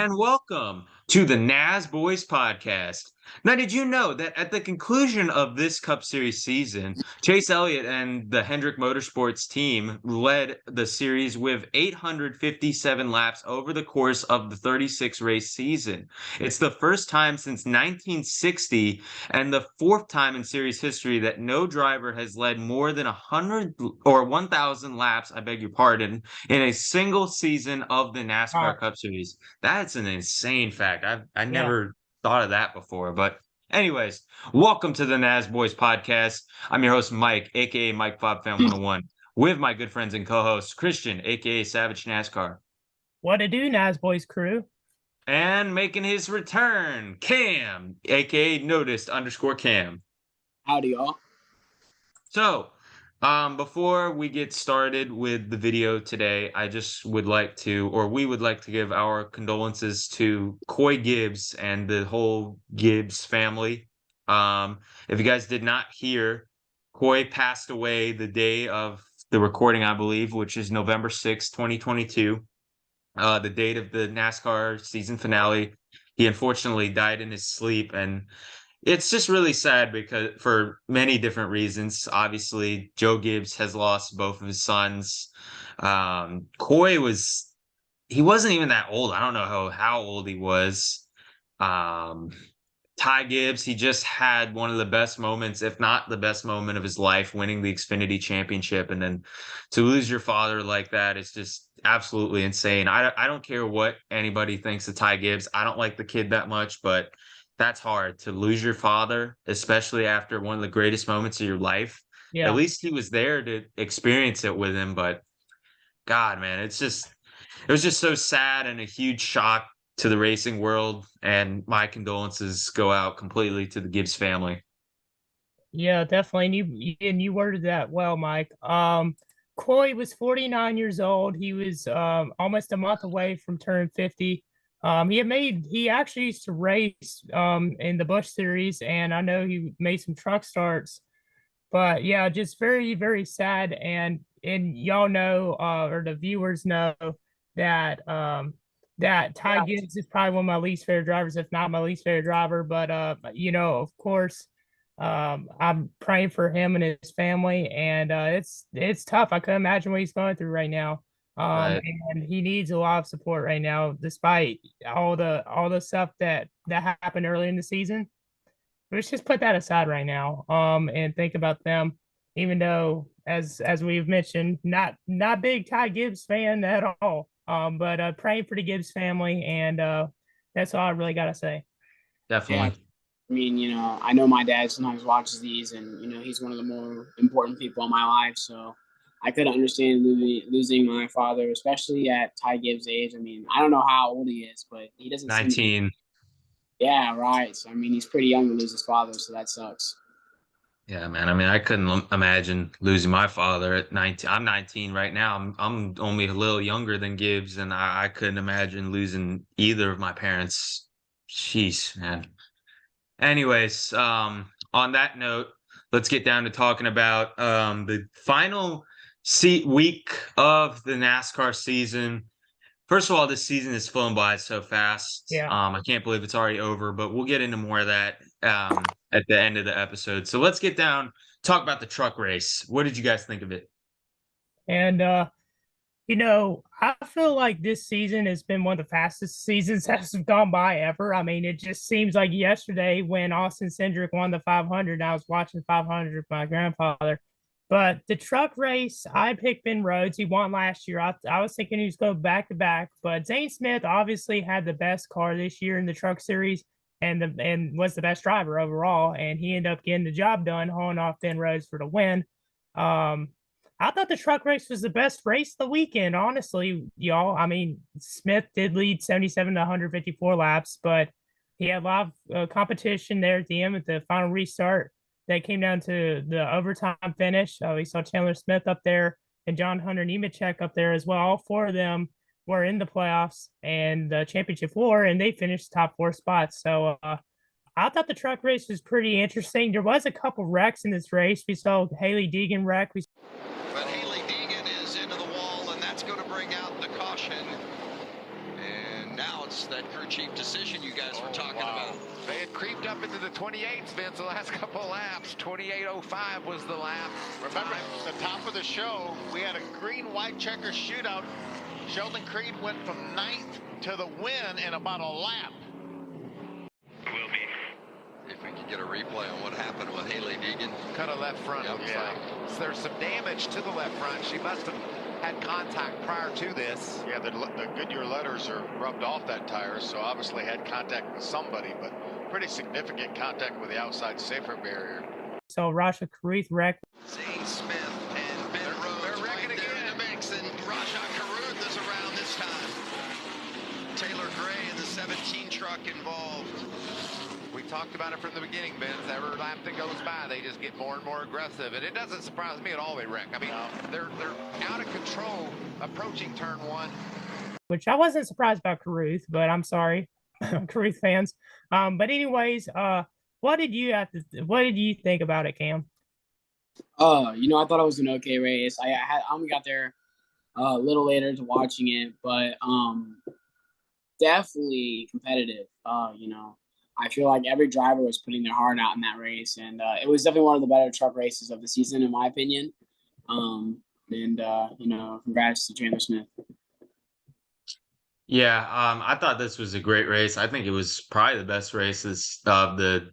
and welcome to the Nasboys podcast. Now, did you know that at the conclusion of this Cup Series season, Chase Elliott and the Hendrick Motorsports team led the series with 857 laps over the course of the 36 race season? It's the first time since 1960 and the fourth time in series history that no driver has led more than 100 or 1,000 laps, I beg your pardon, in a single season of the NASCAR Wow. Cup Series. That's an insane fact. I Yeah. never thought of that before. But anyways, welcome to the Nasboys podcast. I'm your host, Mike, aka Mike Fob Fan 101, with my good friends and co-hosts, Christian, aka Savage NASCAR, What to do, Nasboys crew? and making his return, Cam, aka Noticed_Cam. Howdy, y'all. So, before we get started with the video today, I just would like to, or we would like to give our condolences to Coy Gibbs and the whole Gibbs family. If you guys did not hear, Coy passed away the day of the recording, I believe, which is November 6th, 2022, the date of the NASCAR season finale. He unfortunately died in his sleep, and it's just really sad because for many different reasons. Obviously, Joe Gibbs has lost both of his sons. Coy he wasn't even that old. I don't know how old he was. Um, Ty Gibbs, he just had one of the best moments, if not the best moment of his life, winning the Xfinity Championship. And then to lose your father like that is just absolutely insane. I don't care what anybody thinks of Ty Gibbs. I don't like the kid that much, but that's hard to lose your father, especially after one of the greatest moments of your life. At Yeah. least he was there to experience it with him. But God, man, it was just so sad and a huge shock to the racing world, and my condolences go out completely to the Gibbs family. Yeah, definitely. And you worded that well, Mike. Coy was 49 years old. He was almost a month away from turning 50. He actually used to race in the Busch series, and I know he made some truck starts. But yeah, just very, very sad. And y'all know, or the viewers know that that Ty Gibbs is probably one of my least favorite drivers, if not my least favorite driver. But of course, I'm praying for him and his family, and it's tough. I couldn't imagine what he's going through right now. Right. And he needs a lot of support right now, despite all the stuff that happened early in the season. Let's just put that aside right now, and think about them. Even though, as we've mentioned, not big Ty Gibbs fan at all. But praying for the Gibbs family, and that's all I really gotta say. Yeah, Definitely. I mean, I know my dad sometimes watches these, and he's one of the more important people in my life. So I could understand losing my father, especially at Ty Gibbs' age. I mean, I don't know how old he is, but he doesn't seem to be. 19. Yeah, right. So I mean, he's pretty young to lose his father, so that sucks. Yeah, man. I mean, I couldn't imagine losing my father at 19. I'm 19 right now. I'm only a little younger than Gibbs, and I couldn't imagine losing either of my parents. Jeez, man. Anyways, on that note, let's get down to talking about the final week of the NASCAR season. First of all, this season is flown by so fast. Yeah. I can't believe it's already over, but we'll get into more of that at the end of the episode. So let's get down, talk about the truck race. What did you guys think of it? And I feel like this season has been one of the fastest seasons that's gone by ever. I mean, it just seems like yesterday when Austin Cindric won the 500, and I was watching 500 with my grandfather. But the truck race, I picked Ben Rhodes. He won last year. I was thinking he was going back to back, but Zane Smith obviously had the best car this year in the truck series, and was the best driver overall. And he ended up getting the job done, hauling off Ben Rhodes for the win. Um, I thought the truck race was the best race of the weekend, honestly, y'all. I mean, Smith did lead 77 to 154 laps, but he had a lot of competition there at the end with the final restart that came down to the overtime finish. We saw Chandler Smith up there and John Hunter Nemechek up there as well. All four of them were in the playoffs and the championship floor, and they finished top four spots. So I thought the truck race was pretty interesting. There was a couple wrecks in this race. We saw Haley Deegan wreck. But Haley Deegan is into the wall, and that's going to bring out the caution. And now it's that creeped up into the 28s, Vince, the last couple of laps. 28:05 was the lap. Remember, at the top of the show, we had a green-white checker shootout. Sheldon Creed went from 9th to the win in about a lap. Will be. If we can get a replay on what happened with Haley Deegan. Cut a left front, Yep. looks Yeah. like. So there's some damage to the left front. She must have had contact prior to this. Yeah, the Goodyear letters are rubbed off that tire, so obviously had contact with somebody, but pretty significant contact with the outside safer barrier. So Rasha Karith wrecked. Zane Smith and Ben Rhodes they're wrecking right there in again. the mix, and Rajah Caruth is around this time. Taylor Gray in the 17 truck involved. We talked about it from the beginning, Vince. Every lap that goes by, they just get more and more aggressive. And it doesn't surprise me at all they wreck. I mean, they're out of control approaching turn one. Which I wasn't surprised about Caruth, but I'm sorry, Caruth fans. But anyways, what did you think about it, Cam? I thought it was an okay race. I only got there a little later to watching it, but definitely competitive. I feel like every driver was putting their heart out in that race, and it was definitely one of the better truck races of the season, in my opinion. Congrats to Chandler Smith. Yeah, I thought this was a great race. I think it was probably the best races of the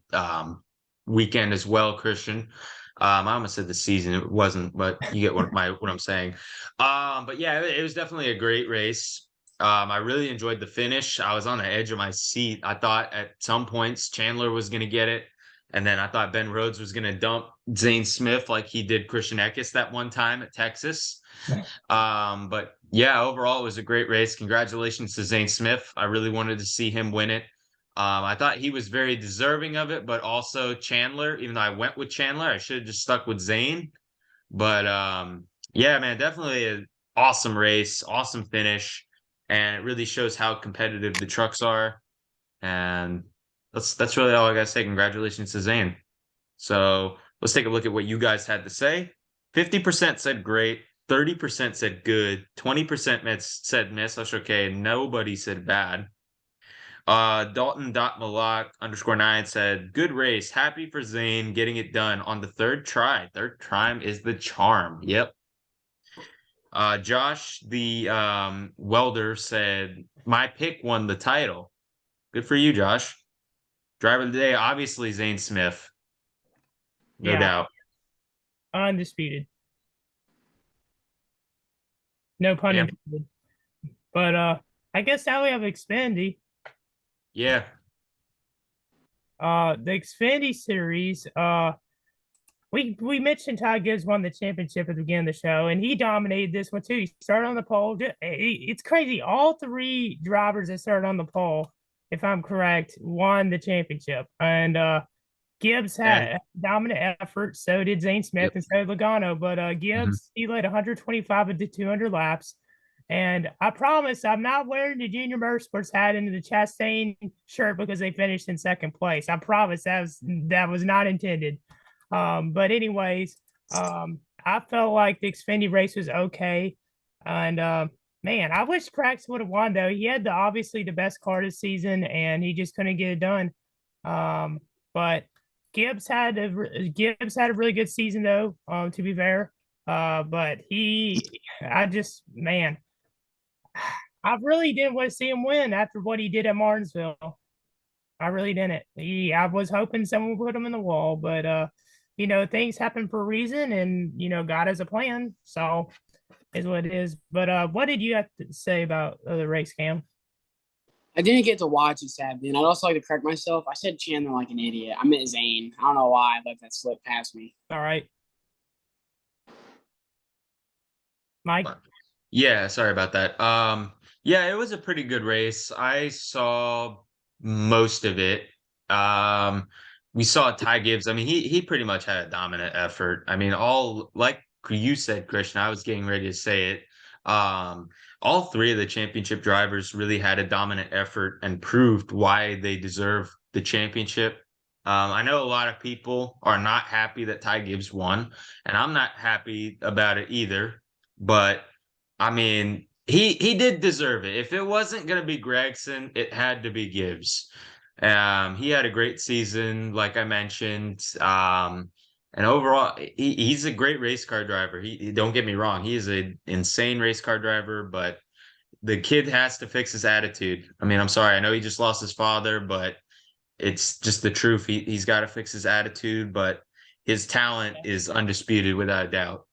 weekend as well, Christian. I almost said the season. It wasn't, but you get what I'm saying. But yeah, it was definitely a great race. I really enjoyed the finish. I was on the edge of my seat. I thought at some points Chandler was going to get it. And then I thought Ben Rhodes was going to dump Zane Smith like he did Christian Eckes that one time at Texas. But yeah, overall, it was a great race. Congratulations to Zane Smith. I really wanted to see him win it. I thought he was very deserving of it, but also Chandler, even though I went with Chandler, I should have just stuck with Zane. But yeah, man, definitely an awesome race, awesome finish. And it really shows how competitive the trucks are. And that's really all I got to say. Congratulations to Zane. So let's take a look at what you guys had to say. 50% said great. 30% said good. 20% said miss. That's okay. Nobody said bad. Dalton.malak_9 said, good race. Happy for Zane getting it done on the third try. Third time is the charm. Yep. Josh, the welder, said, my pick won the title. Good for you, Josh. Driver of the day, obviously Zane Smith. No doubt. Undisputed. No pun intended. But I guess now we have Xfinity. Yeah. The Xfinity series, we mentioned Ty Gibbs won the championship at the beginning of the show, and he dominated this one too. He started on the pole. It's crazy. All three drivers that started on the pole, if I'm correct, won the championship. And Gibbs had a dominant effort. So did Zane Smith and so did Logano. But Gibbs, he led 125 of the 200 laps. And I promise I'm not wearing the Junior Motorsports hat into the Chastain shirt because they finished in second place. I promise that was not intended. But anyways, I felt like the Xfinity race was okay. And man, I wish Crax would have won though. He had obviously the best car this season and he just couldn't get it done. But Gibbs had a really good season though, to be fair. But I really didn't want to see him win after what he did at Martinsville. I really didn't. I was hoping someone would put him in the wall, but things happen for a reason, and God has a plan. So is what it is. But what did you have to say about the race, Cam? I didn't get to watch it, sadly, and I'd also like to correct myself. I said Chandler like an idiot. I meant Zane. I don't know why I let that slip past me. All right, Mike. Yeah, sorry about that. Yeah, it was a pretty good race. I saw most of it. We saw Ty Gibbs. I mean, he pretty much had a dominant effort. I mean, all like you said, Christian, I was getting ready to say it. All three of the championship drivers really had a dominant effort and proved why they deserve the championship. I know a lot of people are not happy that Ty Gibbs won, and I'm not happy about it either. But I mean, he did deserve it. If it wasn't going to be Gregson, it had to be Gibbs. He had a great season, like I mentioned. And overall, he's a great race car driver. Don't get me wrong, he is an insane race car driver, but the kid has to fix his attitude. I mean, I'm sorry, I know he just lost his father, but it's just the truth. He's got to fix his attitude, but his talent is undisputed without a doubt.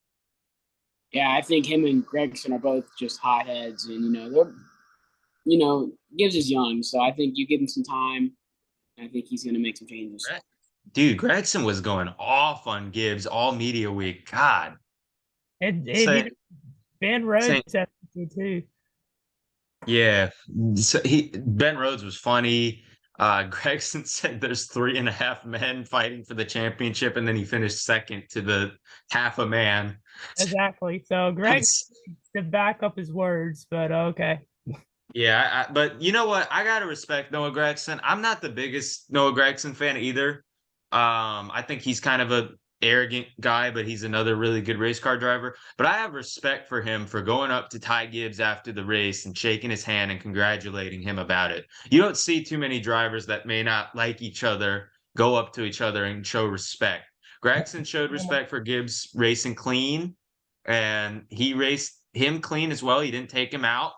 Yeah, I think him and Gregson are both just hotheads, and Gibbs is young, so I think you give him some time. I think he's going to make some changes. Dude, Gregson was going off on Gibbs all media week. God, Ben Rhodes Say, too. Yeah, so Ben Rhodes was funny. Gregson said there's 3.5 men fighting for the championship, and then he finished second to the half a man. Exactly. So Greg to back up his words, but okay. Yeah, but you know what? I gotta respect Noah Gregson. I'm not the biggest Noah Gregson fan either. I think he's kind of a arrogant guy, but he's another really good race car driver. But I have respect for him for going up to Ty Gibbs after the race and shaking his hand and congratulating him about it. You don't see too many drivers that may not like each other go up to each other and show respect. Gregson showed respect for Gibbs racing clean, and he raced him clean as well. He didn't take him out.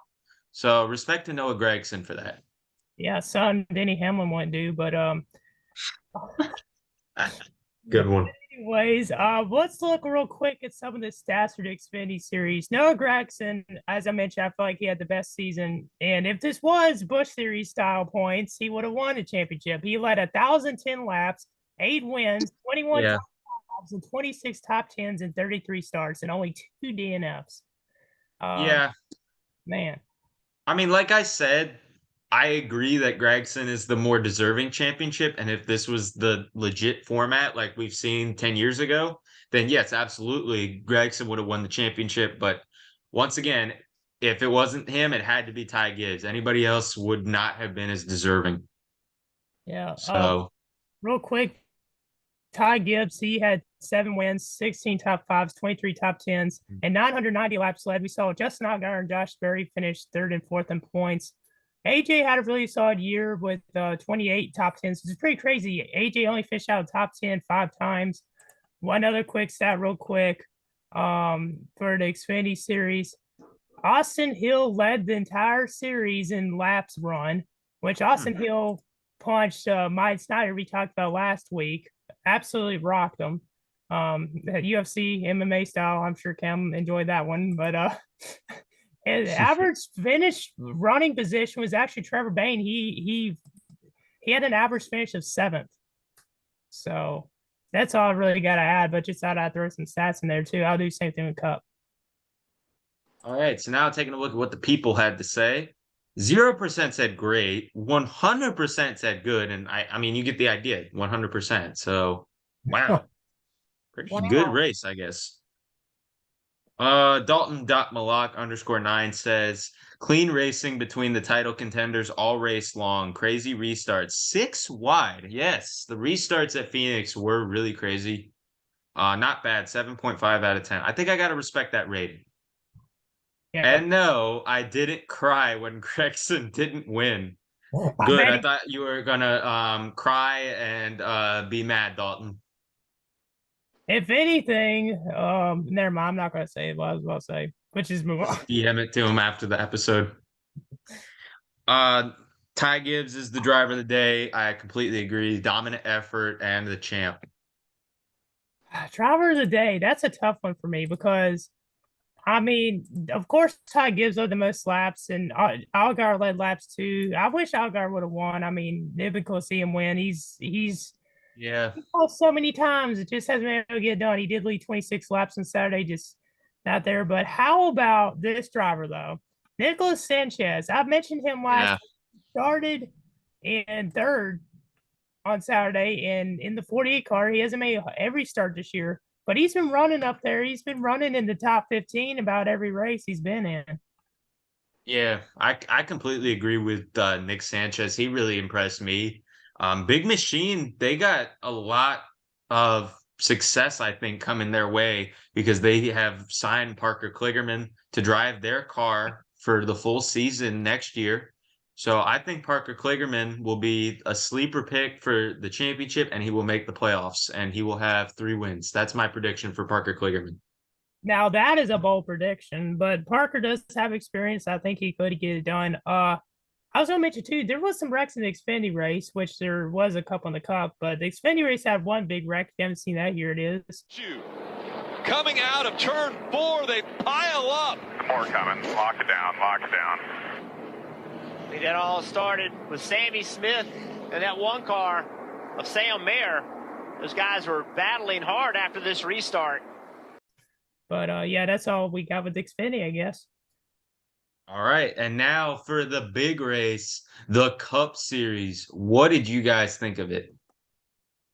So respect to Noah Gregson for that. Yeah, son, Denny Hamlin wouldn't do, but Good one. Anyways, let's look real quick at some of the stats for the Xfinity Series. Noah Gregson, as I mentioned, I feel like he had the best season. And if this was Busch Series style points, he would have won the championship. He led 1,010 laps, 8 wins, 21 top fives, and 26 top tens, and 33 starts, and only 2 DNFs. Yeah, man. I mean, like I said, I agree that Gregson is the more deserving championship. And if this was the legit format like we've seen 10 years ago, then yes, absolutely, Gregson would have won the championship. But once again, if it wasn't him, it had to be Ty Gibbs. Anybody else would not have been as deserving. Yeah. So, real quick, Ty Gibbs, he had 7 wins, 16 top fives, 23 top tens, and 990 laps led. We saw Justin Allgaier and Josh Berry finish third and fourth in points. AJ had a really solid year with 28 top tens, which is pretty crazy. AJ only fished out top 10 5 times. One other quick stat, real quick, for the Xfinity Series. Austin Hill led the entire series in laps run, which Austin Hill punched Mike Snyder we talked about last week. Absolutely rocked him. UFC MMA style. I'm sure Cam enjoyed that one, but his average finish running position was actually Trevor Bayne. He had an average finish of 7th. So that's all I really got to add. But just thought I'd throw some stats in there too. I'll do the same thing with Cup. all right. So now taking a look at what the people had to say. 0% said great, 100% said good, and I mean you get the idea, 100%. So wow, pretty good race, I guess. Dalton.malak_9 says clean racing between the title contenders all race long. Crazy restarts. 6 wide. Yes, the restarts at Phoenix were really crazy. Not bad. 7.5 out of 10. I think I gotta respect that rating. Yeah. And no, I didn't cry when Gregson didn't win. Good. I thought you were gonna cry and be mad, Dalton. If anything, never mind. I'm not gonna say what I was about to say, but just move on. DM it to him after the episode. Ty Gibbs is the driver of the day. I completely agree. Dominant effort and the champ. Driver of the day. That's a tough one for me because, I mean, of course, Ty Gibbs led the most laps, and Allgaier led laps too. I wish Allgaier would have won. I mean, it'd be cool to see him win. He's yeah. So many times it just hasn't been able to get done. He did lead 26 laps on Saturday, just not there. But how about this driver though, Nicholas Sanchez? I've mentioned him last. Started in third on Saturday, and in the 48 car, he hasn't made every start this year. But he's been running up there. He's been running in the top 15 about every race he's been in. Yeah, I completely agree with Nick Sanchez. He really impressed me. Big Machine, they got a lot of success, I think, coming their way because they have signed Parker Kligerman to drive their car for the full season next year. So I think Parker Kligerman will be a sleeper pick for the championship, and he will make the playoffs, and he will have 3 wins. That's my prediction for Parker Kligerman. Now that is a bold prediction, but Parker does have experience. I think he could get it done. I was gonna mention too, there was some wrecks in the Xfinity race, which there was a couple in the Cup, but the Xfinity race had one big wreck. If you haven't seen that, here it is. Coming out of turn 4, they pile up. More coming. Lock it down. Lock it down. I think that all started with Sammy Smith and that one car of Sam Mayer. Those guys were battling hard after this restart. But yeah, that's all we got with Xfinity, I guess. All right, and now for the big race, the Cup Series. What did you guys think of it?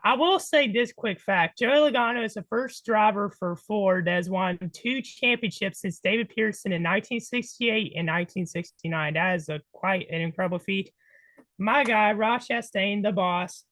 I will say this quick fact. Joey Logano is the first driver for Ford that has won 2 championships since David Pearson in 1968 and 1969. That is quite an incredible feat. My guy, Ross Chastain, the boss,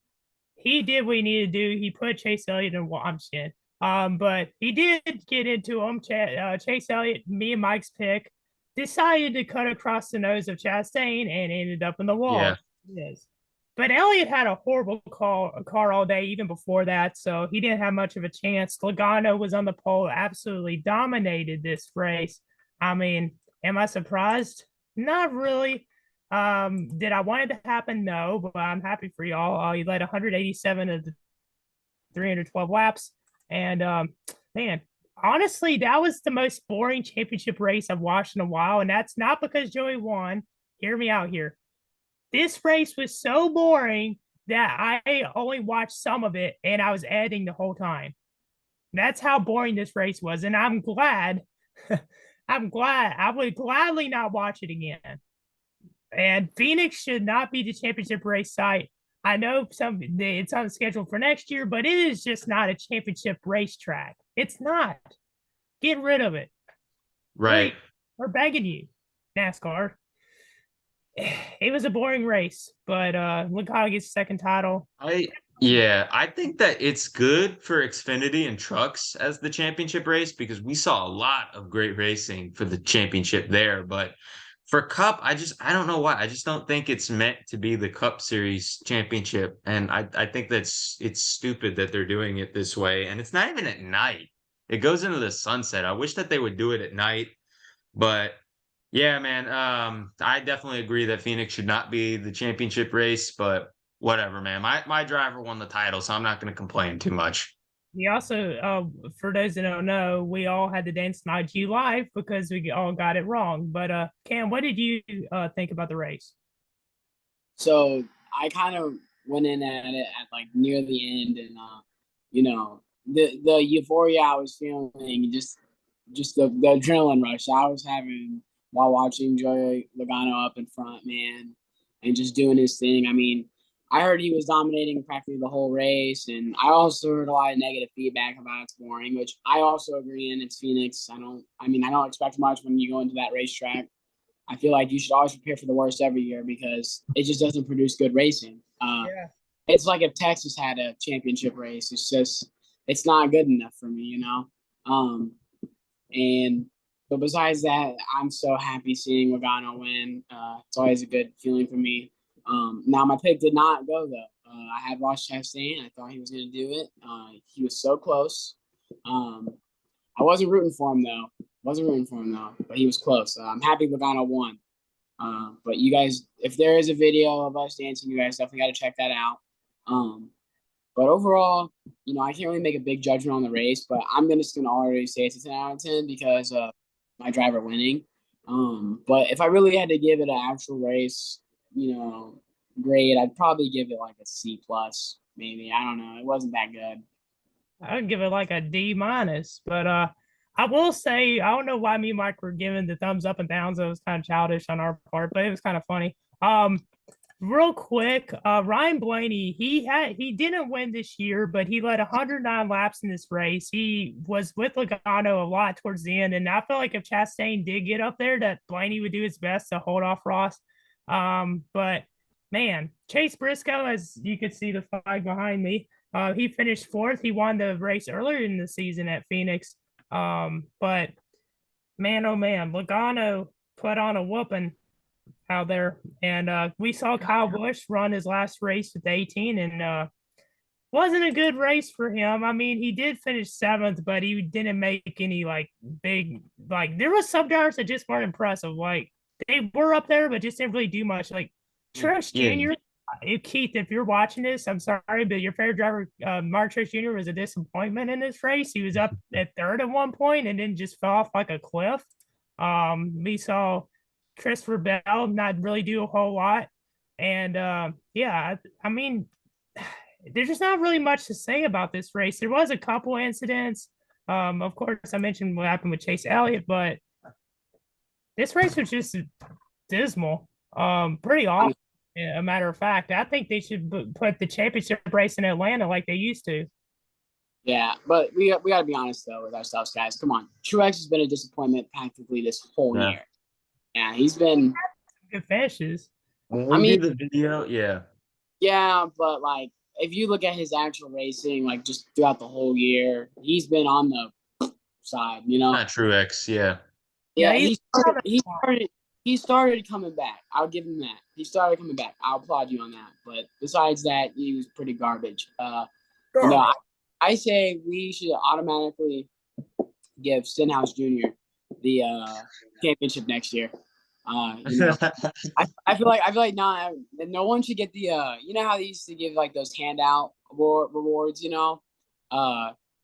he did what he needed to do. He put Chase Elliott in. I'm just kidding. But he did get into him. Chase Elliott, me and Mike's pick, decided to cut across the nose of Chastain and ended up in the wall. Yeah. Yes. But Elliott had a horrible car all day, even before that, so he didn't have much of a chance. Logano was on the pole, absolutely dominated this race. I mean, am I surprised? Not really. Did I want it to happen? No, but I'm happy for y'all. He led 187 of the 312 laps. And man, honestly, that was the most boring championship race I've watched in a while. And that's not because Joey won. Hear me out here. This race was so boring that I only watched some of it and I was editing the whole time. That's how boring this race was. And I'm glad. I'm glad. I would gladly not watch it again. And Phoenix should not be the championship race site. I know it's on the schedule for next year, but it is just not a championship racetrack. It's not. Get rid of it. Right. Please, we're begging you, NASCAR. It was a boring race, but Logano gets the second title. I think that it's good for Xfinity and trucks as the championship race because we saw a lot of great racing for the championship there. But for Cup, I don't know why. I just don't think it's meant to be the Cup Series championship. And I think it's stupid that they're doing it this way. And it's not even at night. It goes into the sunset. I wish that they would do it at night. But yeah, man, I definitely agree that Phoenix should not be the championship race, but whatever, man. My driver won the title, so I'm not going to complain too much. We also, for those that don't know, we all had to dance on IG Live because we all got it wrong. But Cam, what did you think about the race? So I kind of went in at it at like near the end, and the euphoria I was feeling, just the adrenaline rush I was having while watching Joey Logano up in front, man, and just doing his thing. I mean, I heard he was dominating practically the whole race, and I also heard a lot of negative feedback about it's boring, which I also agree in. It's Phoenix. I don't expect much when you go into that racetrack. I feel like you should always prepare for the worst every year because it just doesn't produce good racing. It's like if Texas had a championship race. It's not good enough for me, But besides that, I'm so happy seeing Logano win. It's always a good feeling for me. Now my pick did not go though. I had Ross Chastain. I thought he was going to do it. He was so close. I wasn't rooting for him though. But he was close. I'm happy Logano won. But you guys, if there is a video of us dancing, you guys definitely got to check that out. But overall, I can't really make a big judgment on the race, but I'm just going to already say it's a 10 out of 10 because of my driver winning. But if I really had to give it an actual race, grade, I'd probably give it like a C plus, maybe. I don't know. It wasn't that good. I'd give it like a D minus, but I will say I don't know why me and Mike were giving the thumbs up and downs. It was kind of childish on our part, but it was kind of funny. Real quick, Ryan Blaney, he didn't win this year, but he led 109 laps in this race. He was with Logano a lot towards the end, and I feel like if Chastain did get up there, that Blaney would do his best to hold off Ross. But man, Chase Briscoe, as you can see the flag behind me, he finished 4th. He won the race earlier in the season at Phoenix. But man, oh man, Logano put on a whooping. out there. And we saw Kyle Busch run his last race with 18, and wasn't a good race for him. I mean, he did finish 7th, but he didn't make any like big like. There was some drivers that just weren't impressive. Like they were up there, but just didn't really do much. Like Truex Yeah. Jr. Keith, if you're watching this, I'm sorry, but your favorite driver, Mark Truex Jr., was a disappointment in this race. He was up at 3rd at one point and then just fell off like a cliff. We saw Christopher Bell not really do a whole lot. And yeah, I mean, there's just not really much to say about this race. There was a couple incidents. Of course, I mentioned what happened with Chase Elliott, but this race was just dismal. Pretty awful. A matter of fact, I think they should put the championship race in Atlanta like they used to. Yeah, but we got to be honest though with ourselves, guys. Come on, Truex has been a disappointment practically this whole year. Yeah, he's been good finishes. When we do the video, yeah, but like if you look at his actual racing, like just throughout the whole year, he's been on the side. You know, not Truex. Yeah, he started coming back. I'll give him that. He started coming back. I'll applaud you on that. But besides that, he was pretty garbage. I say we should automatically give Stenhouse Jr. the championship next year. I feel like no one should get the you know how they used to give like those handout rewards, and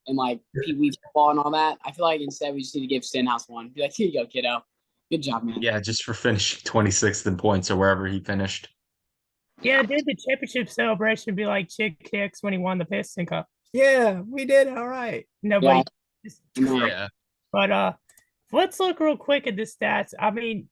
like Pee Wee football and all that. I feel like instead we just need to give Stenhouse one. Be like, here you go, kiddo. Good job, man. Yeah, just for finishing 26th in points or wherever he finished. Yeah, did the championship celebration be like Chick Hicks when he won the Piston Cup? Yeah, we did all right. Nobody. Yeah. But let's look real quick at the stats. I mean,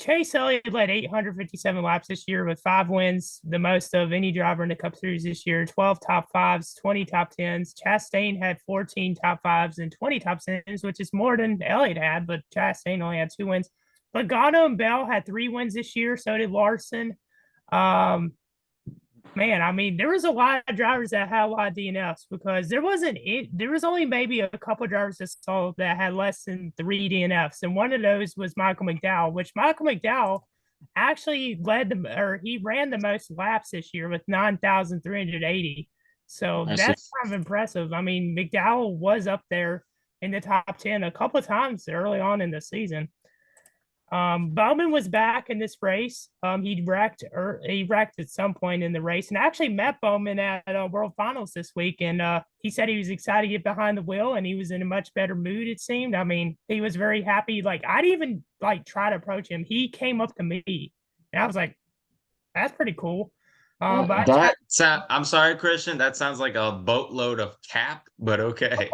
Chase Elliott led 857 laps this year with 5 wins, the most of any driver in the Cup Series this year, 12 top 5s, 20 top 10s. Chastain had 14 top 5s and 20 top 10s, which is more than Elliott had, but Chastain only had 2 wins. Logano and Bell had 3 wins this year, so did Larson. Man, I mean, there was a lot of drivers that had a lot of DNFs because there was only maybe a couple of drivers that had less than 3 DNFs, and one of those was Michael McDowell, which Michael McDowell actually he ran the most laps this year with 9,380. So that's kind of impressive. I mean, McDowell was up there in the top 10 a couple of times early on in the season. Bowman was back in this race. He wrecked at some point in the race, and I actually met Bowman at World Finals this week, and he said he was excited to get behind the wheel, and he was in a much better mood. It seemed. I mean, he was very happy. Like I'd even like try to approach him. He came up to me, and I was like, "That's pretty cool." I'm sorry, Christian. That sounds like a boatload of cap, but okay.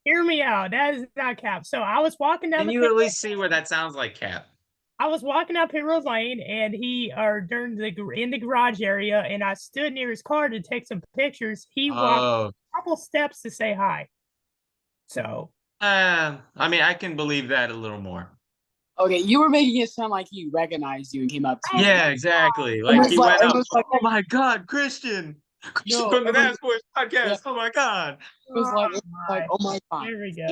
Hear me out. That is not cap. So I was walking down. Can you at least see where that sounds like cap? I was walking up Pit Road Lane, and in the garage area, and I stood near his car to take some pictures. He walked a couple steps to say hi. So, I mean, I can believe that a little more. Okay, you were making it sound like he recognized you and came up to you. Yeah, exactly. Like he went up. Oh my God, Christian! From the Nasboys podcast. Yeah. Oh my God! It was like, oh my God! There we go.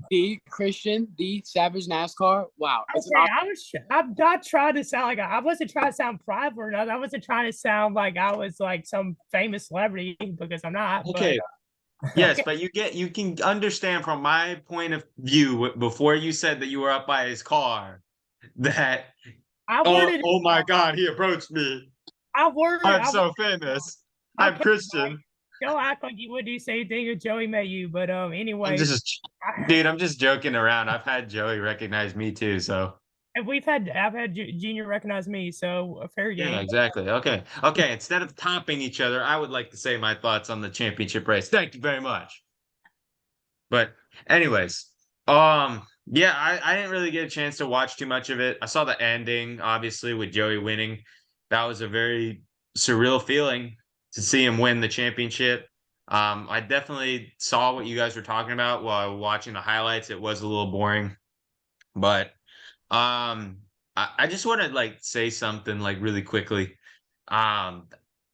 The Christian, the Savage NASCAR. Wow. I'm not trying to sound like I wasn't trying to sound prideful or nothing. I wasn't trying to sound like I was like some famous celebrity because I'm not. Okay. But, yes, but you can understand from my point of view before you said that you were up by his car that oh my God, he approached me. I'm so famous. I'm Christian. Don't act like you wouldn't do the same thing if Joey met you, but anyway. I'm just joking around. I've had Joey recognize me too, so. And I've had Junior recognize me, so a fair game. Yeah, exactly. Okay. Instead of topping each other, I would like to say my thoughts on the championship race. Thank you very much. But anyways, yeah, I didn't really get a chance to watch too much of it. I saw the ending, obviously, with Joey winning. That was a very surreal feeling to see him win the championship. I definitely saw what you guys were talking about while watching the highlights. It was a little boring, but I just want to like say something like really quickly.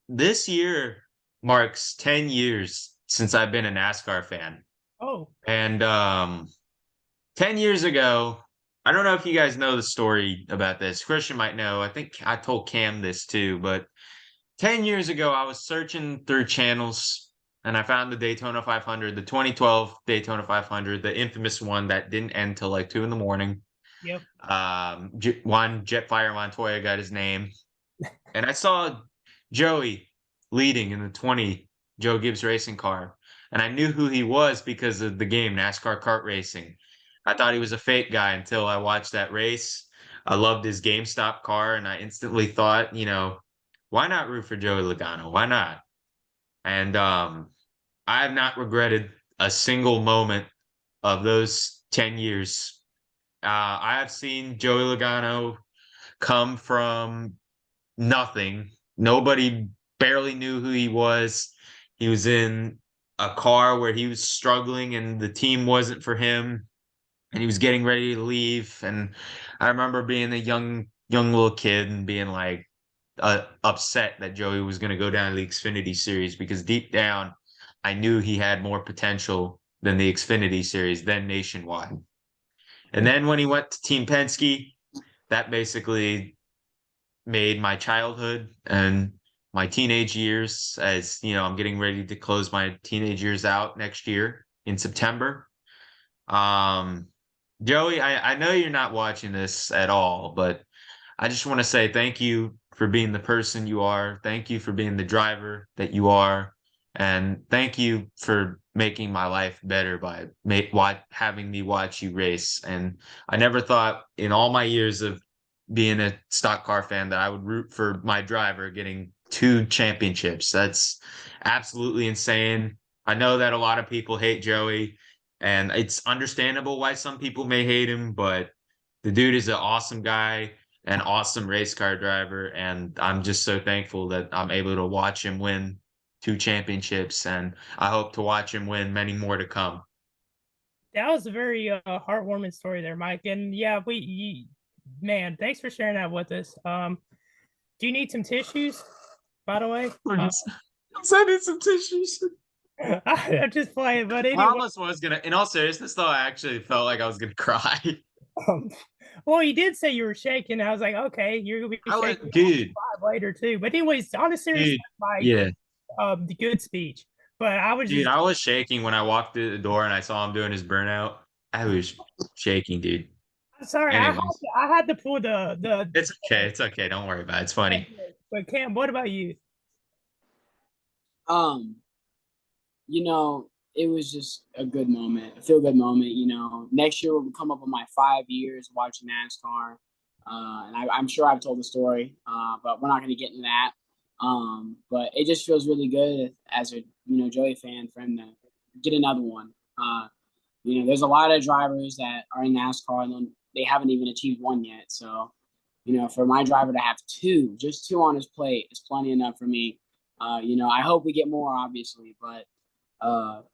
This year marks 10 years since I've been a NASCAR fan. Oh. And 10 years ago, I don't know if you guys know the story about this. Christian might know. I think I told Cam this too, but 10 years ago, I was searching through channels and I found the Daytona 500, the 2012 Daytona 500, the infamous one that didn't end till like 2 in the morning. Yep. Juan Jetfire Montoya got his name. And I saw Joey leading in the 20 Joe Gibbs racing car. And I knew who he was because of the game, NASCAR kart racing. I thought he was a fake guy until I watched that race. I loved his GameStop car, and I instantly thought, why not root for Joey Logano? Why not? And I have not regretted a single moment of those 10 years. I have seen Joey Logano come from nothing. Nobody barely knew who he was. He was in a car where he was struggling and the team wasn't for him and he was getting ready to leave. And I remember being a young little kid and being like upset that Joey was going to go down to the Xfinity series because deep down I knew he had more potential than the Xfinity series, then nationwide. And then when he went to Team Penske, that basically made my childhood and my teenage years, as I'm getting ready to close my teenage years out next year in September. Joey, I know you're not watching this at all, but I just want to say thank you for being the person you are. Thank you for being the driver that you are. And thank you for making my life better by having me watch you race. And I never thought in all my years of being a stock car fan that I would root for my driver getting 2 championships. That's absolutely insane. I know that a lot of people hate Joey, and it's understandable why some people may hate him, but the dude is an awesome guy, an awesome race car driver, and I'm just so thankful that I'm able to watch him win 2 championships, and I hope to watch him win many more to come. That was a very heartwarming story there, Mike. And yeah, man, thanks for sharing that with us. Do you need some tissues, by the way? I need some tissues. I'm just playing, but anyway. I almost was gonna. In all seriousness, though, I actually felt like I was gonna cry. Well, you did say you were shaking. I was like, okay, you're gonna be shaking dude later too. But anyways, on a serious note, yeah, the good speech. But I was I was shaking when I walked through the door and I saw him doing his burnout. I was shaking, dude. I'm sorry, I had to pull the. It's okay. It's okay. Don't worry about it. It's funny. But Cam, what about you? It was just a good moment, a feel-good moment. Next year we'll come up on my 5 years watching NASCAR, and I'm sure I've told the story, but we're not going to get into that. But it just feels really good as a Joey fan for him to get another one. There's a lot of drivers that are in NASCAR and they haven't even achieved one yet. So, for my driver to have just two on his plate is plenty enough for me. I hope we get more, obviously, but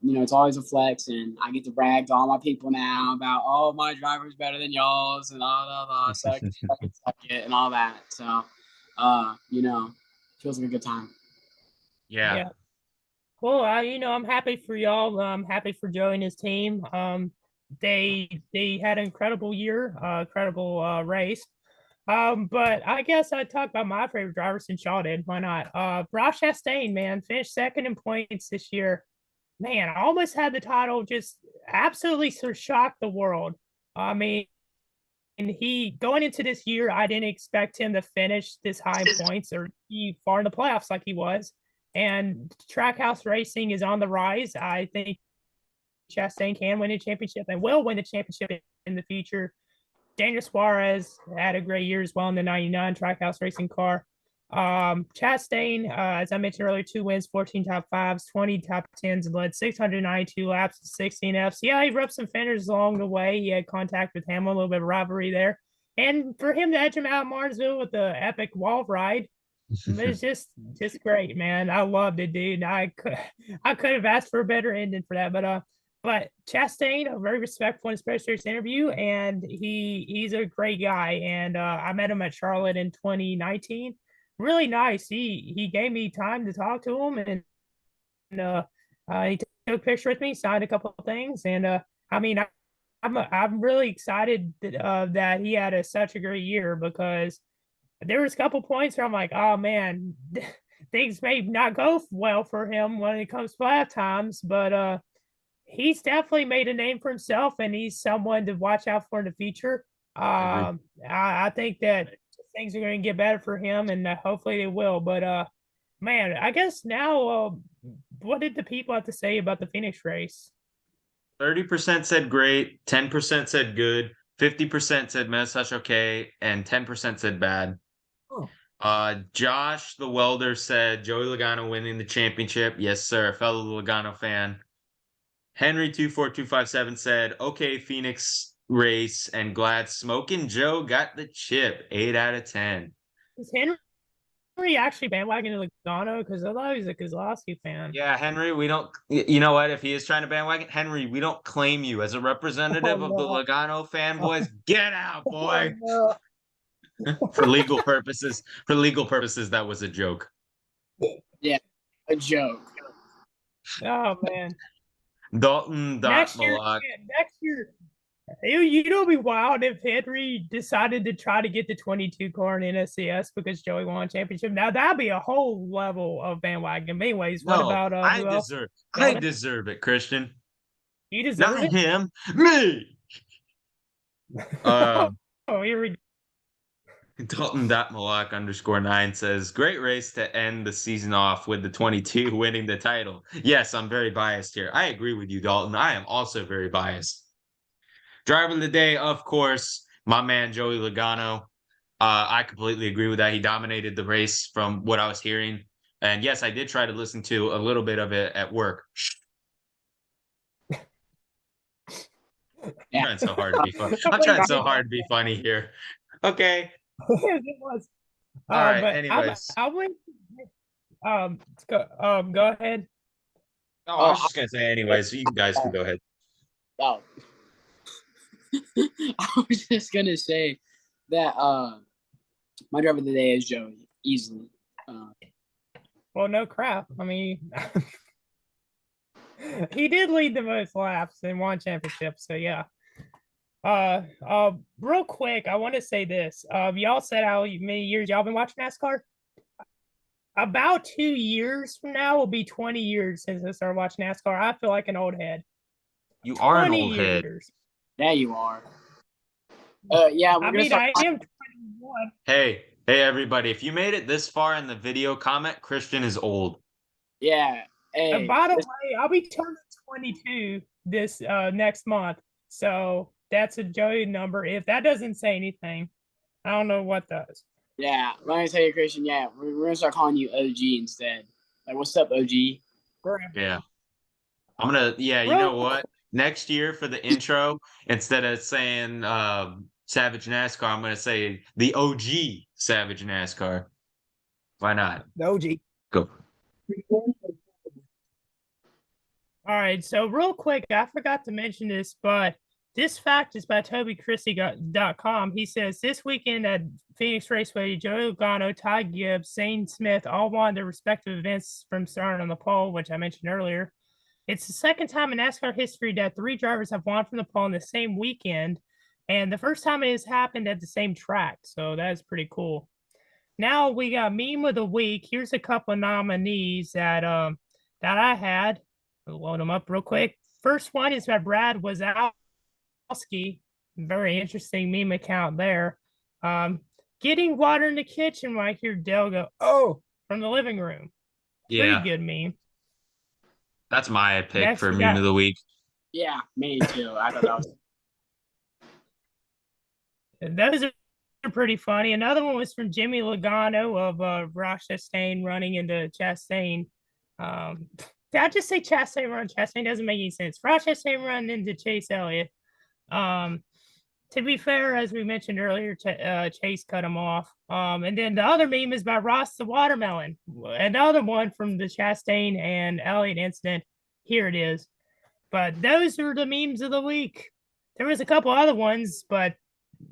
it's always a flex, and I get to brag to all my people now about, oh, my driver's better than y'all's, and suck it, and all that. So, feels like a good time. Yeah. Well, I'm happy for y'all. I'm happy for Joe and his team. They had an incredible year, incredible race. But I guess I'd talk about my favorite driver since y'all did. Why not? Ross Chastain, man, finished second in points this year. Man, I almost had the title, just absolutely shocked the world. I mean, and he going into this year, I didn't expect him to finish this high in points or be far in the playoffs like he was. And Trackhouse racing is on the rise. I think Chastain can win a championship and will win the championship in the future. Daniel Suarez had a great year as well in the 99 Trackhouse racing car. Chastain, as I mentioned earlier, 2 wins, 14 top 5s, 20 top 10s, and led 692 laps, 16 Fs. Yeah, he rubbed some fenders along the way. He had contact with Hamlin, a little bit of rivalry there. And for him to edge him out of Martinsville with the epic wall ride, it's just great, man. I loved it, dude. I could have asked for a better ending for that, but Chastain, a very respectful and special interview, and he's a great guy. And I met him at Charlotte in 2019. Really nice. He gave me time to talk to him, and he took a picture with me, signed a couple of things, and I mean, I'm really excited that he had such a great year because there was a couple points where I'm like, oh man, things may not go well for him when it comes to playoff times, but he's definitely made a name for himself, and he's someone to watch out for in the future. Agreed. I think that things are going to get better for him, and hopefully they will. But man, I guess now, what did the people have to say about the Phoenix race? 30% said great, 10% said good, 50% said meh, such okay, and 10% said bad. Oh. Josh the welder said Joey Logano winning the championship. Yes, sir. Fellow Logano fan. Henry24257 said, okay, Phoenix race, and glad Smoking Joe got the chip. 8 out of 10. Is Henry actually bandwagoning Logano? Because I thought he was a Kozlowski fan. Yeah, Henry, we don't, you know what? If he is trying to bandwagon, Henry, we don't claim you as a representative of the Logano fanboys. Get out, boy. Oh, no. For legal purposes, that was a joke. Yeah, a joke. Oh man. Dalton Next year, it'll be wild if Henry decided to try to get the 22 car in NSCS because Joey won a championship. Now that'd be a whole level of bandwagon. Anyways, what about who else? I deserve it, Christian. You deserve Not it. him, me. Oh, here we go. Dalton.Malak_9 says, great race to end the season off with the 22 winning the title. Yes, I'm very biased here. I agree with you, Dalton. I am also very biased. Driver of the day, of course, my man Joey Logano. I completely agree with that. He dominated the race from what I was hearing. And yes, I did try to listen to a little bit of it at work. I'm trying so hard to be funny. I'm trying so hard to be funny here. Okay. It was. All right. But Anyways, I went. Go ahead. Oh, I was just gonna say. Anyways, you guys can go ahead. Oh, I was just gonna say that my driver of the day is Joey, easily. Well, no crap. I mean, he did lead the most laps and won championships. So yeah. Real quick, I want to say this. Y'all said how many years y'all been watching NASCAR? About 2 years from now will be 20 years since I started watching NASCAR. I feel like an old head. You are an old years. head. Yeah, you are. Yeah, I mean, I am 21. Hey, everybody! If you made it this far in the video, comment Christian is old. Yeah. Hey. And by the way, I'll be turning 22 this next month. So that's a Joey number. If that doesn't say anything, I don't know what does. Yeah, let me tell you, Christian. Yeah, we're gonna start calling you OG instead. Like, what's up, OG? Yeah, I'm gonna. Yeah, you know what? Next year for the intro, instead of saying Savage NASCAR, I'm gonna say the OG Savage NASCAR. Why not? The OG. Go. All right, so real quick, I forgot to mention this, but this fact is by TobyChristie.com. He says this weekend at Phoenix Raceway, Joey Logano, Ty Gibbs, Zane Smith all won their respective events from starting on the pole, which I mentioned earlier. It's the second time in NASCAR history that 3 drivers have won from the pole in the same weekend, and the first time it has happened at the same track, so that's pretty cool. Now we got meme of the week. Here's a couple of nominees that I had. I'll load them up real quick. First one is by Brad Wazowski. Very interesting meme account there. Getting water in the kitchen when I hear Dale go, "Oh," from the living room. Yeah. Pretty good meme. That's my pick for meme of the week. Yeah, me too. I thought that was. Those are pretty funny. Another one was from Jimmy Logano of Ross Chastain running into Chastain. Did I just say Chastain run? Chastain doesn't make any sense. Ross Chastain run into Chase Elliott. To be fair, as we mentioned earlier, Chase cut him off. And then the other meme is by Ross the Watermelon. Another one from the Chastain and Elliott incident. Here it is. But those are the memes of the week. There was a couple other ones, but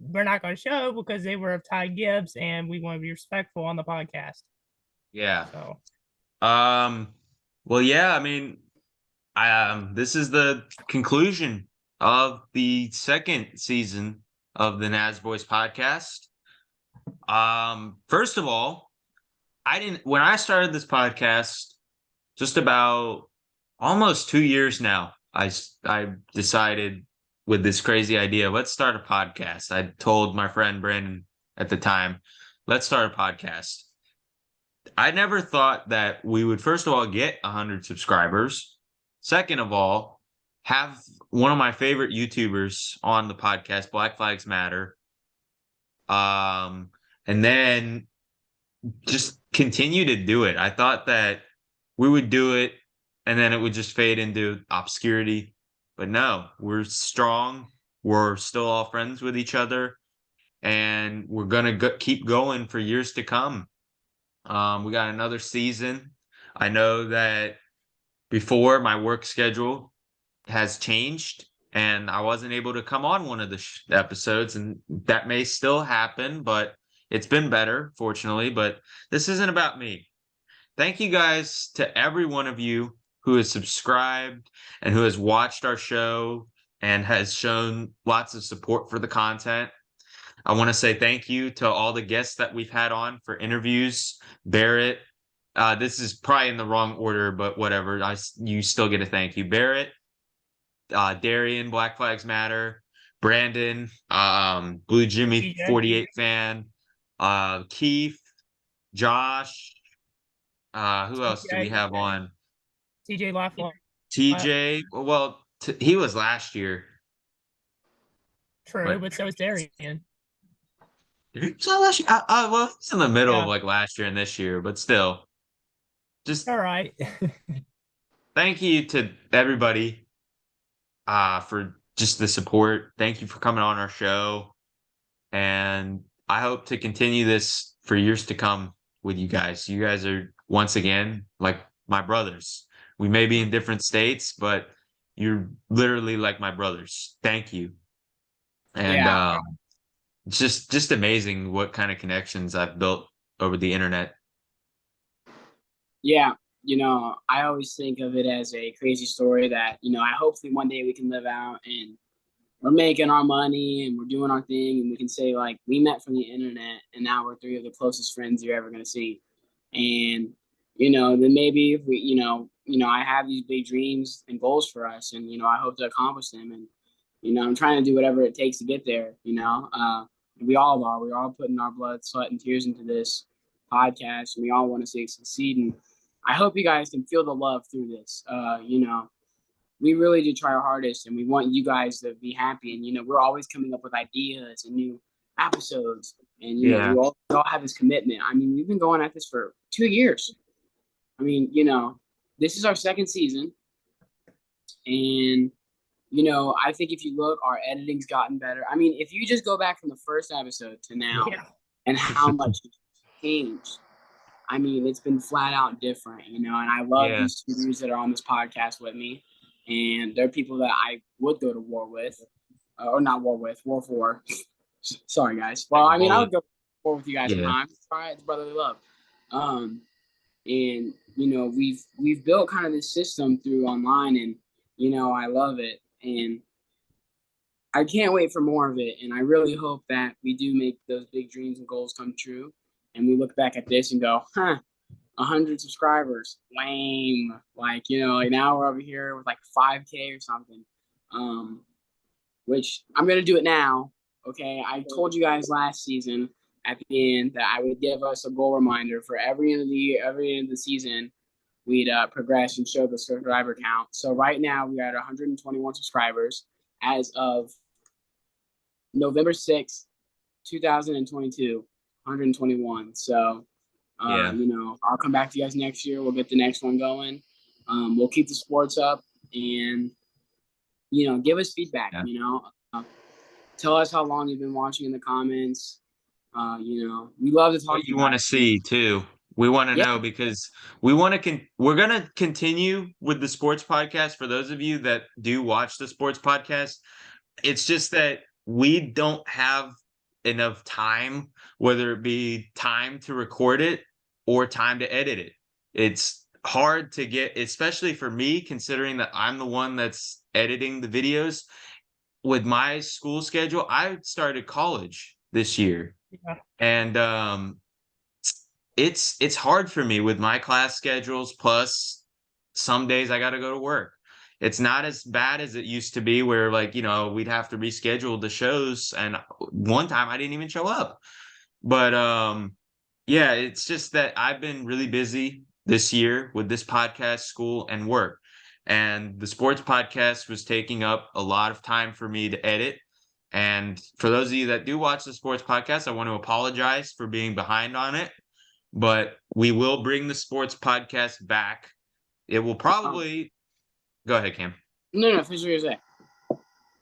we're not going to show because they were of Ty Gibbs, and we want to be respectful on the podcast. Yeah. So. Well, yeah. I mean, this is the conclusion of the second season of the Nasboys podcast. First of all, when I started this podcast just about almost 2 years now, I decided with this crazy idea, let's start a podcast. I told my friend Brandon at the time, let's start a podcast. I never thought that we would, first of all, get 100 subscribers. Second of all, have one of my favorite YouTubers on the podcast, Black Flags Matter. And then just continue to do it. I thought that we would do it and then it would just fade into obscurity. But no, we're strong. We're still all friends with each other. And we're going to keep going for years to come. We got another season. I know that before my work schedule has changed and I wasn't able to come on one of the episodes, and that may still happen, but it's been better, fortunately. But this isn't about me. Thank you guys to every one of you who has subscribed and who has watched our show and has shown lots of support for the content. I want to say thank you to all the guests that we've had on for interviews. Barrett, this is probably in the wrong order, but whatever. You still get a thank you. Barrett, Darian, Black Flags Matter, Brandon, Blue Jimmy 48 fan, Keith, Josh. Who else do we have on? TJ Lifeline. TJ. Well, he was last year. True, but so was Darian. So last year, well, it's in the middle of like last year and this year, but still, just all right. Thank you to everybody for just the support. Thank you for coming on our show, and I hope to continue this for years to come with you guys. You guys are once again like my brothers. We may be in different states, but you're literally like my brothers. Thank you, and it's just amazing what kind of connections I've built over the internet. Yeah, I always think of it as a crazy story that, I hopefully one day we can live out and we're making our money and we're doing our thing and we can say like we met from the internet and now we're three of the closest friends you're ever going to see. And, then maybe if we, I have these big dreams and goals for us and, I hope to accomplish them. And, I'm trying to do whatever it takes to get there, we all are. We're all putting our blood, sweat, and tears into this podcast, and we all want to see it succeed. And I hope you guys can feel the love through this. We really do try our hardest, and we want you guys to be happy. And we're always coming up with ideas and new episodes, and we all have this commitment. I mean, we've been going at this for 2 years. I mean, this is our second season, and I think if you look, our editing's gotten better. I mean, if you just go back from the first episode to now and how much it's changed, I mean, it's been flat out different, and I love these two dudes that are on this podcast with me. And they're people that I would go to war with, or not war with, war for. Sorry, guys. Well, I mean, I would go to war with you guys sometimes. All right, it's brotherly love. And, we've built kind of this system through online, and, I love it. And I can't wait for more of it. And I really hope that we do make those big dreams and goals come true. And we look back at this and go, 100 subscribers, lame. Like, now we're over here with like 5K or something. Which I'm going to do it now. Okay. I told you guys last season at the end that I would give us a goal reminder for every end of the year, every end of the season. We'd progress and show the subscriber count. So right now we're at 121 subscribers as of November 6th, 2022, 121. So, I'll come back to you guys next year. We'll get the next one going. We'll keep the sports up and, give us feedback, tell us how long you've been watching in the comments. We love to talk. What you want to see too. We want to know because we're going to continue with the sports podcast. For those of you that do watch the sports podcast, it's just that we don't have enough time, whether it be time to record it or time to edit it. It's hard to get, especially for me, considering that I'm the one that's editing the videos. with my school schedule, I started college this year. Yeah. And it's hard for me with my class schedules, plus some days I gotta go to work. It's not as bad as it used to be where, like, we'd have to reschedule the shows, and one time I didn't even show up. But yeah, it's just that I've been really busy this year with this podcast, school, and work. And the sports podcast was taking up a lot of time for me to edit. And for those of you that do watch the sports podcast, I want to apologize for being behind on it, but we will bring the sports podcast back. It will probably go ahead, Cam. No, for sure.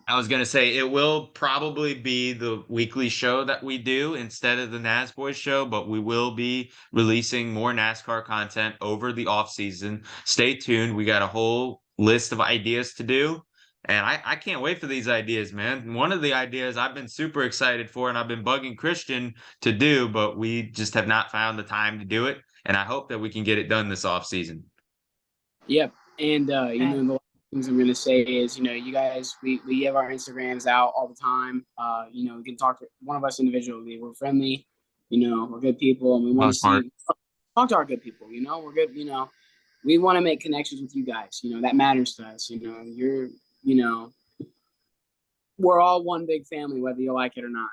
I was going to say it will probably be the weekly show that we do instead of the Nasboys show, but we will be releasing more NASCAR content over the off season. Stay tuned. We got a whole list of ideas to do, and I can't wait for these ideas, man. One of the ideas I've been super excited for, and I've been bugging Christian to do, but we just have not found the time to do it, and I hope that we can get it done this off season. Yep. And, the things I'm going to say is, you guys, we have our Instagrams out all the time. We can talk to one of us individually. We're friendly, we're good people, and we want to talk to our good people. We're good. We want to make connections with you guys. That matters to us. We're all one big family, whether you like it or not.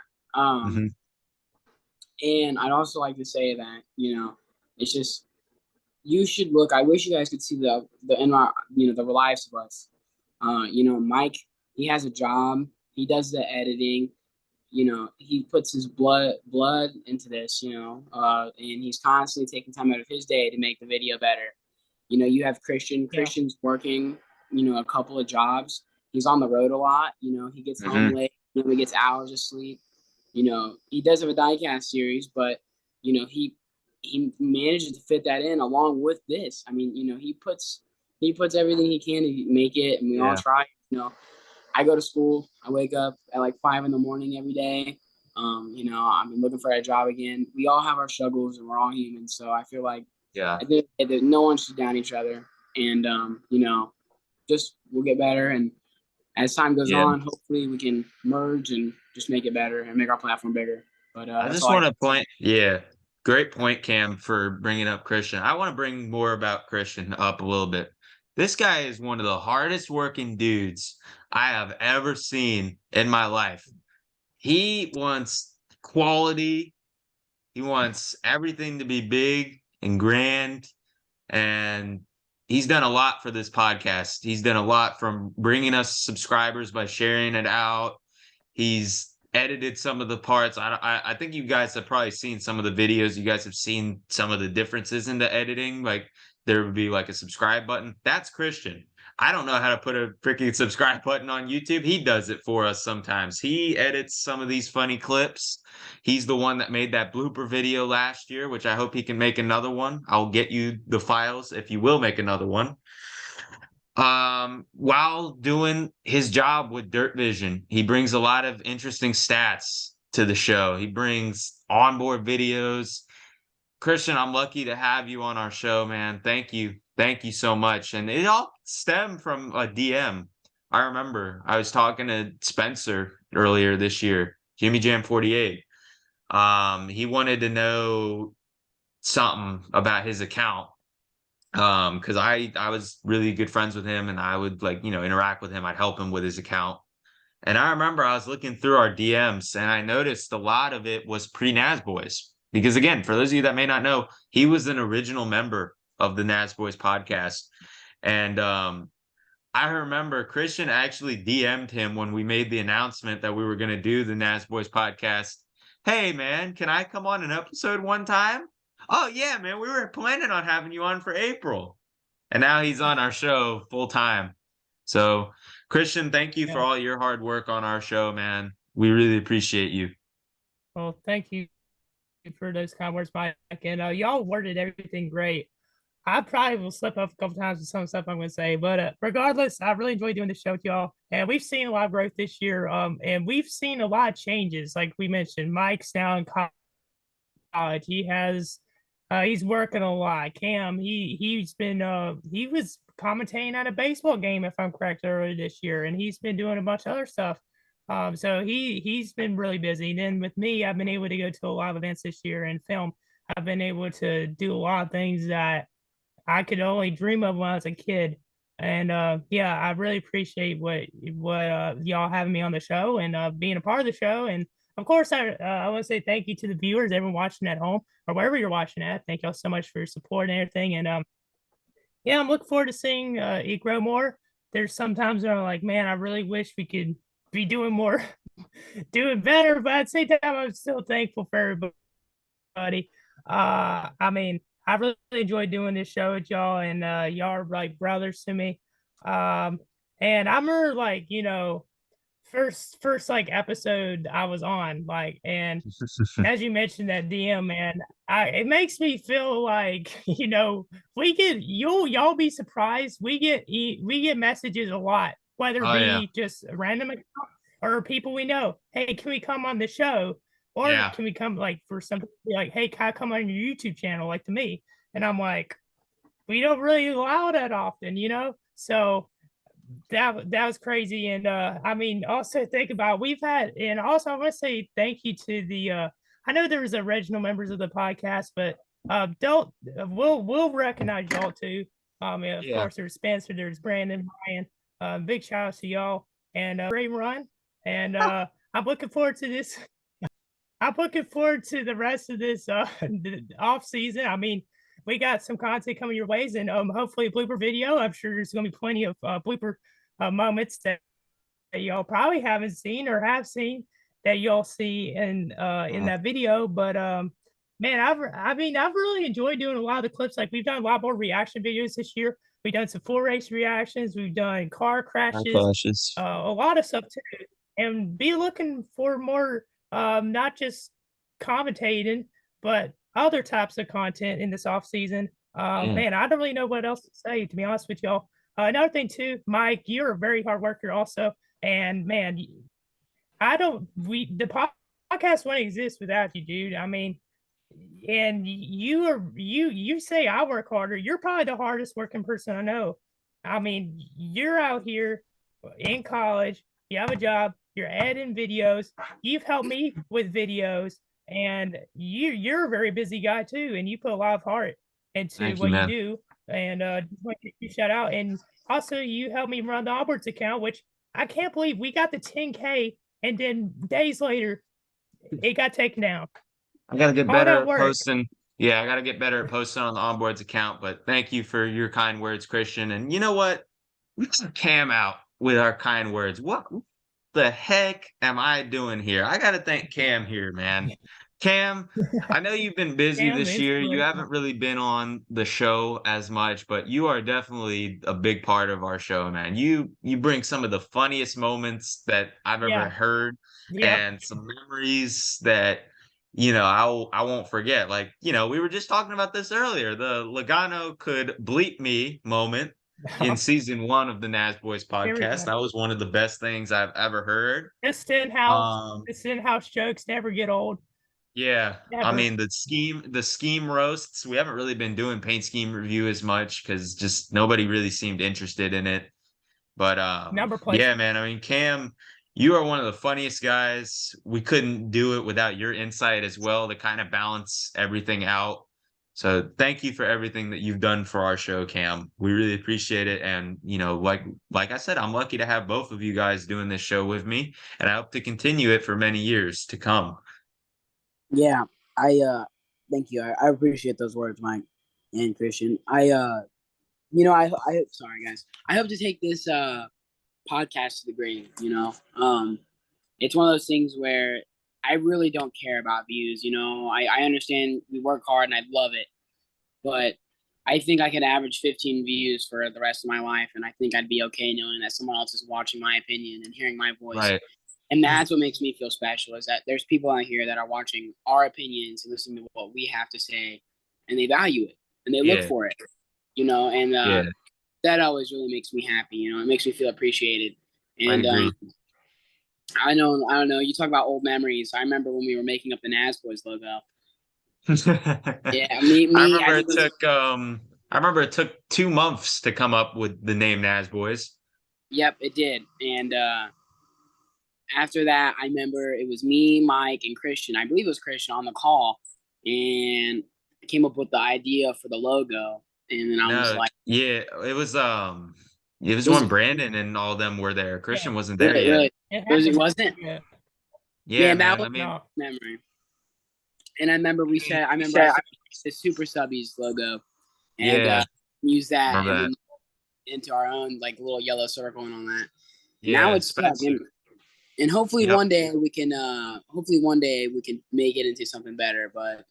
And I'd also like to say that, it's just, you should look. I wish you guys could see the lives of us. Mike, he has a job. He does the editing. He puts his blood into this. And he's constantly taking time out of his day to make the video better. You have Christian. Yeah. Christian's working. A couple of jobs. He's on the road a lot. He gets home late. He gets hours of sleep. He does have a diecast series, but he manages to fit that in along with this. I mean, he puts everything he can to make it, and we all try. I go to school. I wake up at like 5 a.m. every day. I'm looking for a job again. We all have our struggles, and we're all human. So I feel like I think that no one should down each other, and just we'll get better. And as time goes on, hopefully we can merge and just make it better and make our platform bigger. But I just want to point, great point, Cam, for bringing up Christian. I want to bring more about Christian up a little bit. This guy is one of the hardest working dudes I have ever seen in my life. He wants quality. He wants everything to be big and grand. And he's done a lot for this podcast. He's done a lot from bringing us subscribers by sharing it out. He's edited some of the parts. I think you guys have probably seen some of the videos. You guys have seen some of the differences in the editing. Like, there would be like a subscribe button. That's Christian. I don't know how to put a freaking subscribe button on YouTube. He does it for us sometimes. He edits some of these funny clips. He's the one that made that blooper video last year, which I hope he can make another one. I'll get you the files if you will make another one. While doing his job with Dirt Vision, he brings a lot of interesting stats to the show. He brings onboard videos. Christian, I'm lucky to have you on our show, man. Thank you. Thank you so much. And it all stemmed from a DM. I remember I was talking to Spencer earlier this year, Jimmy Jam 48. He wanted to know something about his account. Because I was really good friends with him, and I would interact with him. I'd help him with his account. And I remember I was looking through our DMs, and I noticed a lot of it was pre-Nasboys. Because again, for those of you that may not know, he was an original member of the Nasboys podcast. And I remember Christian actually DM'd him when we made the announcement that we were going to do the Nasboys podcast. Hey, man, can I come on an episode one time? Oh, yeah, man, we were planning on having you on for April. And now he's on our show full time. So, Christian, thank you for all your hard work on our show, man. We really appreciate you. Well, thank you for those kind words, Mike. And y'all worded everything great. I probably will slip up a couple times with some stuff I'm going to say, but regardless, I really enjoyed doing the show with y'all. And we've seen a lot of growth this year. And we've seen a lot of changes. Like we mentioned, Mike's now in college. He has, he's working a lot. Cam, he was commentating at a baseball game, if I'm correct, earlier this year, and he's been doing a bunch of other stuff. So he's been really busy. And then with me, I've been able to go to a lot of events this year and film. I've been able to do a lot of things that I could only dream of when I was a kid. And yeah, I really appreciate what y'all having me on the show and being a part of the show. And of course, I want to say thank you to the viewers, everyone watching at home or wherever you're watching at. Thank y'all so much for your support and everything. And yeah, I'm looking forward to seeing it grow more. There's sometimes where I'm like, man, I really wish we could be doing more, doing better. But at the same time, I'm still thankful for everybody. I mean, I really enjoyed doing this show with y'all, and y'all are like brothers to me. Um, and I remember like, first like episode I was on, like, and as you mentioned that DM, man, it makes me feel like we get y'all be surprised. We get messages a lot, whether it Oh yeah. be just random account or people we know. Hey, can we come on the show? Or Yeah. can we come like for some like, hey, can I come on your YouTube channel like to me? And I'm like, we don't really allow that often. So that was crazy. And I mean, also think about we've had, and also I want to say thank you to the I know there was original members of the podcast, but don't we'll recognize y'all too. And of Yeah. course there's Spencer, there's Brandon, Brian. Big shout out to y'all and great run. And I'm looking forward to this. I'm looking forward to the rest of this off season. I mean, we got some content coming your ways, and hopefully a blooper video. I'm sure there's going to be plenty of blooper moments that y'all probably haven't seen or have seen that y'all see in that video. But man, I've really enjoyed doing a lot of the clips. Like we've done a lot more reaction videos this year. We've done some full race reactions. We've done car crashes, a lot of stuff too. And be looking for more, not just commentating, but other types of content in this off season. Yeah. Man, I don't really know what else to say, to be honest with y'all. Another thing too, Mike, you're a very hard worker also. And man, I don't the podcast wouldn't exist without you, dude. I mean, and you say I work harder. You're probably the hardest working person I know. I mean, you're out here in college, you have a job, you're editing videos, you've helped me with videos, and you're a very busy guy too, and you put a lot of heart into Thank you, what you man. do. And just want to give you a shout out. And also you helped me run the Alberts account, which I can't believe we got the 10K and then days later it got taken down. I gotta get All better that at work. posting. Yeah, I gotta get better at posting on the onboards account. But thank you for your kind words, Christian. And you know what? We took Cam out with our kind words. What the heck am I doing here? I gotta thank Cam here, man. Cam, I know you've been busy Cam, this year. You inspiration. haven't really been on the show as much, but you are definitely a big part of our show, man. You bring some of the funniest moments that I've ever Yeah. heard Yep. and some memories that I won't forget. Like, we were just talking about this earlier. The Logano could bleep me moment in season 1 of the Nasboys podcast. That was one of the best things I've ever heard. This in-house jokes never get old. Yeah. I Never. mean, the scheme roasts, we haven't really been doing paint scheme review as much because just nobody really seemed interested in it. But Number placement. yeah, man. I mean, Cam, you are one of the funniest guys. We couldn't do it without your insight as well to kind of balance everything out. So thank you for everything that you've done for our show, Cam. We really appreciate it. And like I said, I'm lucky to have both of you guys doing this show with me, and I hope to continue it for many years to come. Yeah, I thank you. I appreciate those words, Mike and Christian. I sorry guys. I hope to take this podcast to the grave. It's one of those things where I really don't care about views. I understand we work hard and I love it, but I think I could average 15 views for the rest of my life, and I think I'd be okay knowing that someone else is watching my opinion and hearing my voice. Right. And that's what makes me feel special, is that there's people out here that are watching our opinions and listening to what we have to say, and they value it and they look for it, and that always really makes me happy. It makes me feel appreciated. And I agree. I don't know. You talk about old memories. I remember when we were making up the Nasboys logo. Yeah, I remember it took 2 months to come up with the name Nasboys. Yep, it did. And after that, I remember it was me, Mike, and Christian. I believe it was Christian on the call, and I came up with the idea for the logo. And then I was No, like, yeah, it was it was when Brandon and all them were there. Yeah. Christian wasn't there really, yet. really, It it happened. wasn't. Yeah. Yeah, Man, that man. was I mean, No. memory. And I remember I said the Super Subbies logo, and yeah, use that, remember and that. then into our own like little yellow circle and all that. Now Yeah, it's stuck, Spencer. and hopefully Yep. one day we can make it into something better. But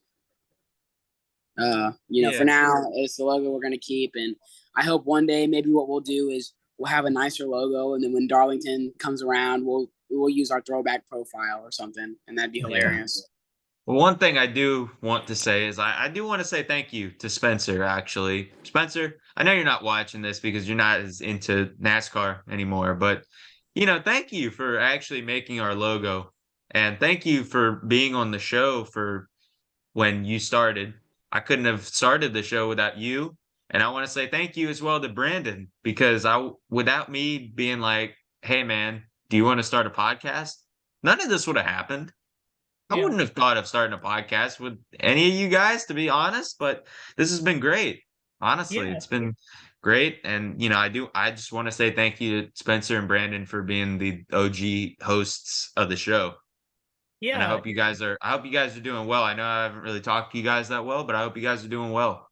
for Yeah. now, it's the logo we're gonna keep, and I hope one day maybe what we'll do is we'll have a nicer logo, and then when Darlington comes around, we'll use our throwback profile or something, and that'd be Yeah. hilarious. Well, one thing I do want to say is I do want to say thank you to Spencer, actually. Spencer, I know you're not watching this because you're not as into NASCAR anymore, but thank you for actually making our logo. And thank you for being on the show for when you started. I couldn't have started the show without you. And I want to say thank you as well to Brandon because without me being like, hey man, do you want to start a podcast? None of this would have happened. I Yeah. wouldn't have thought of starting a podcast with any of you guys, to be honest, but this has been great. Honestly, Yeah. it's been great. And, I just want to say thank you to Spencer and Brandon for being the OG hosts of the show. And Yeah. I hope you guys are doing well. I know I haven't really talked to you guys that well, but I hope you guys are doing well.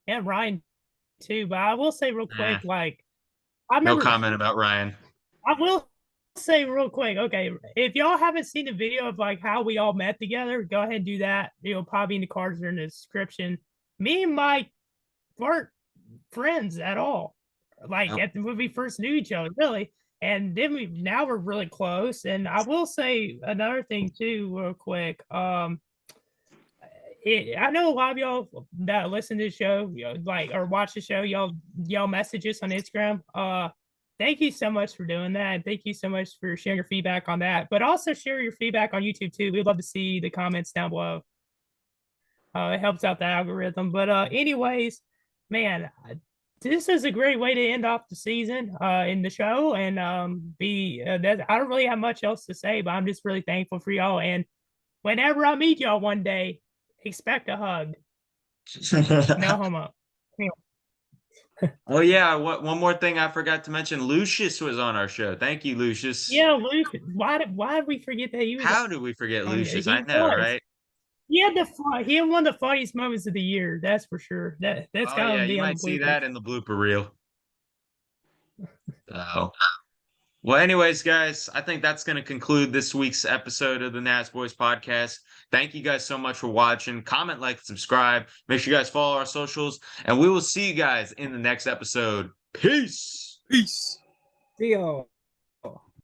And Ryan too. But I will say real Eh, quick, like I no remember comment about Ryan. I will say real quick, okay, if y'all haven't seen the video of like how we all met together, go ahead and do that. It'll probably be in the cards or in the description. Me and Mike weren't friends at all. Like No. when we first knew each other, really. And then now we're really close. And I will say another thing too, real quick. I know a lot of y'all that listen to the show, like or watch the show, y'all message us on Instagram. Thank you so much for doing that. Thank you so much for sharing your feedback on that. But also share your feedback on YouTube too. We'd love to see the comments down below. It helps out the algorithm. But anyways, man, this is a great way to end off the season in the show. And I don't really have much else to say, but I'm just really thankful for y'all. And whenever I meet y'all one day, expect a hug. No homo. Oh yeah, one more thing I forgot to mention. Lucius was on our show. Thank you, Lucius. Yeah, Lucius. Why did we forget that he was? How did we forget on here? Lucius? He I know, was. right? He had one of the funniest moments of the year. That's for sure. That's Oh gotta yeah, be you on the might see bloopers. that in the blooper reel. So, well, anyways, guys, I think that's going to conclude this week's episode of the Nasboys podcast. Thank you guys so much for watching. Comment, like, subscribe. Make sure you guys follow our socials, and we will see you guys in the next episode. Peace. Peace. See y'all.